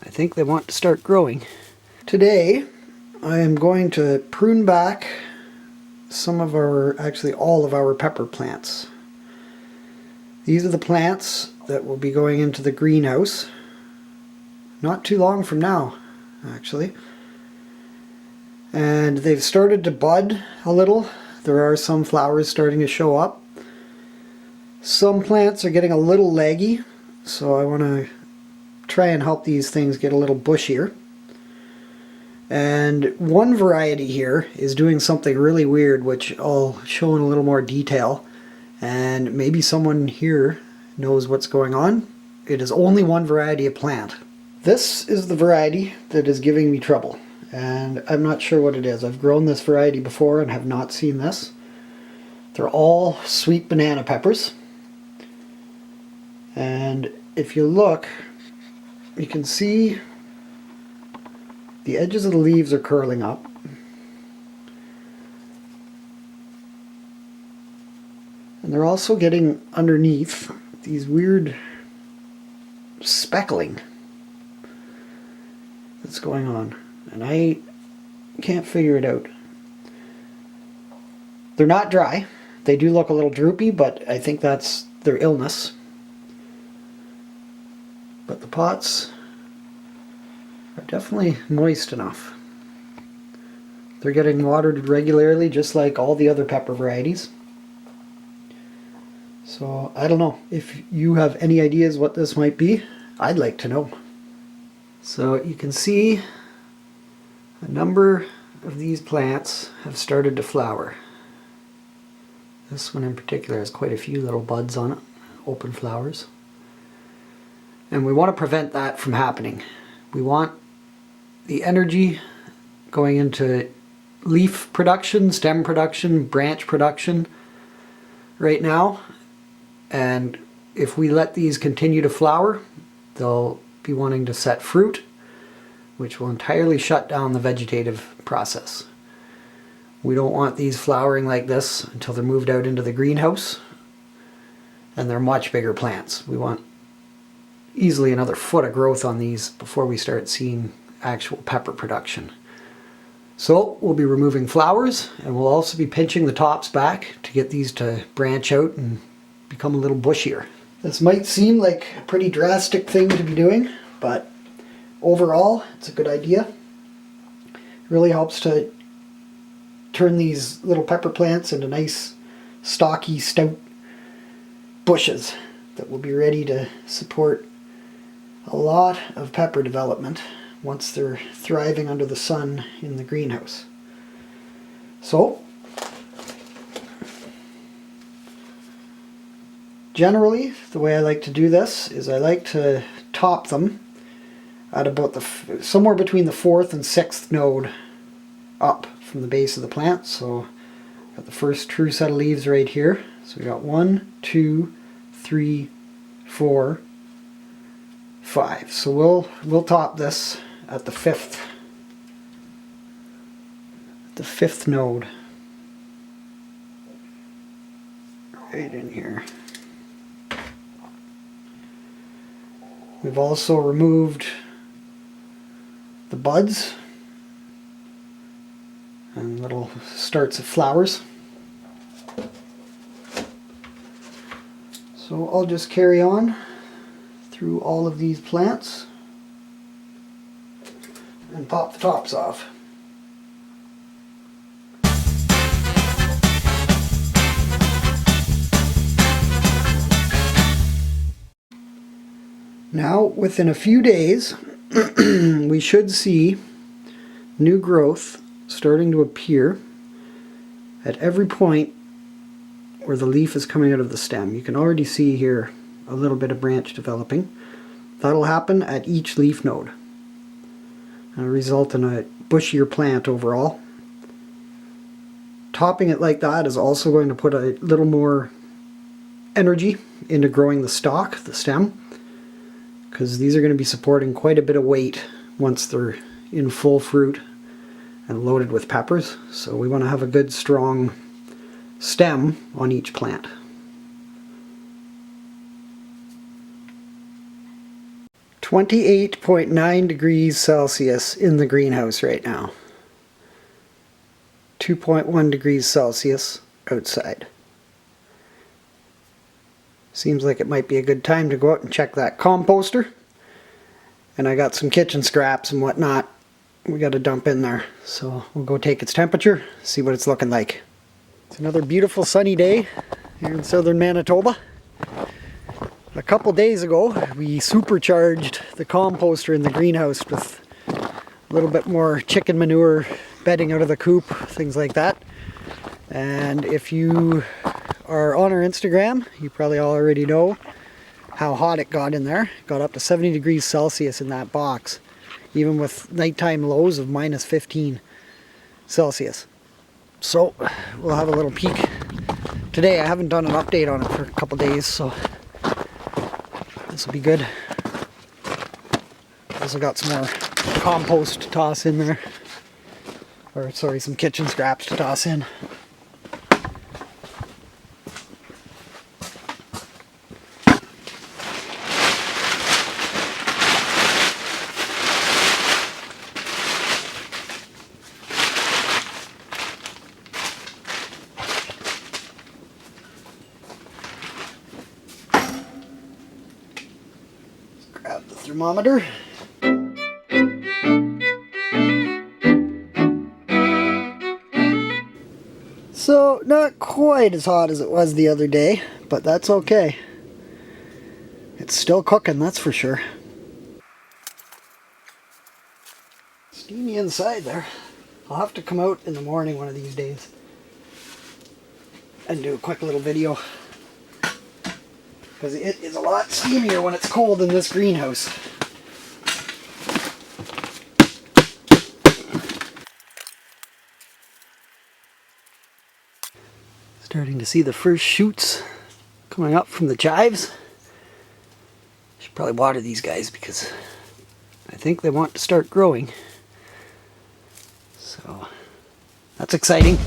I think they want to start growing. Today I am going to prune back some of our, actually all of our pepper plants. These are the plants that will be going into the greenhouse not too long from now, actually. And they've started to bud a little. There are some flowers starting to show up. Some plants are getting a little leggy, so I want to try and help these things get a little bushier. And one variety here is doing something really weird, which I'll show in a little more detail. And maybe someone here knows what's going on. It is only one variety of plant. This is the variety that is giving me trouble, and I'm not sure what it is. I've grown this variety before and have not seen this. They're all sweet banana peppers. And if you look, you can see the edges of the leaves are curling up. And they're also getting underneath these weird speckling that's going on. And I can't figure it out. They're not dry. They do look a little droopy, but I think that's their illness. But the pots are definitely moist enough. They're getting watered regularly, just like all the other pepper varieties. So I don't know if you have any ideas what this might be. I'd like to know. So you can see a number of these plants have started to flower. This one in particular has quite a few little buds on it, open flowers. And we want to prevent that from happening. We want the energy going into leaf production, stem production, branch production right now. And if we let these continue to flower, they'll be wanting to set fruit, which will entirely shut down the vegetative process. We don't want these flowering like this until they're moved out into the greenhouse, and they're much bigger plants. We want easily another foot of growth on these before we start seeing actual pepper production. So we'll be removing flowers, and we'll also be pinching the tops back to get these to branch out and become a little bushier. This might seem like a pretty drastic thing to be doing, but overall it's a good idea. It really helps to turn these little pepper plants into nice, stocky, stout bushes that will be ready to support a lot of pepper development once they're thriving under the sun in the greenhouse. So, generally, the way I like to do this is I like to top them at about somewhere between the 4th and 6th node up from the base of the plant. So, got the first true set of leaves right here. So we got 1, 2, 3, 4, 5. So we'll top this at the 5th node, right in here. We've also removed the buds and little starts of flowers. So I'll just carry on through all of these plants and pop the tops off. Now, within a few days, we should see new growth starting to appear at every point where the leaf is coming out of the stem. You can already see here a little bit of branch developing. That'll happen at each leaf node and result in a bushier plant overall. Topping it like that is also going to put a little more energy into growing the stalk, the stem, because these are going to be supporting quite a bit of weight once they're in full fruit and loaded with peppers. So we want to have a good strong stem on each plant. 28.9 degrees Celsius in the greenhouse right now. 2.1 degrees Celsius outside. Seems like it might be a good time to go out and check that composter. And I got some kitchen scraps and whatnot we got to dump in there. So we'll go take its temperature, see what it's looking like. It's another beautiful sunny day here in southern Manitoba. A couple days ago we supercharged the composter in the greenhouse with a little bit more chicken manure, bedding out of the coop, things like that. And if you are on our Instagram, you probably already know how hot it got in there. It got up to 70 degrees Celsius in that box, even with nighttime lows of minus 15 Celsius. So we'll have a little peek today. I haven't done an update on it for a couple days, so this will be good. Also got some more compost to toss in there. Or sorry, some kitchen scraps to toss in. Grab the thermometer. So, not quite as hot as it was the other day, but that's okay. It's still cooking, that's for sure. Steamy inside there. I'll have to come out in the morning one of these days and do a quick little video, because it is a lot steamier when it's cold in this greenhouse. Starting to see the first shoots coming up from the chives. Should probably water these guys because I think they want to start growing. So that's exciting.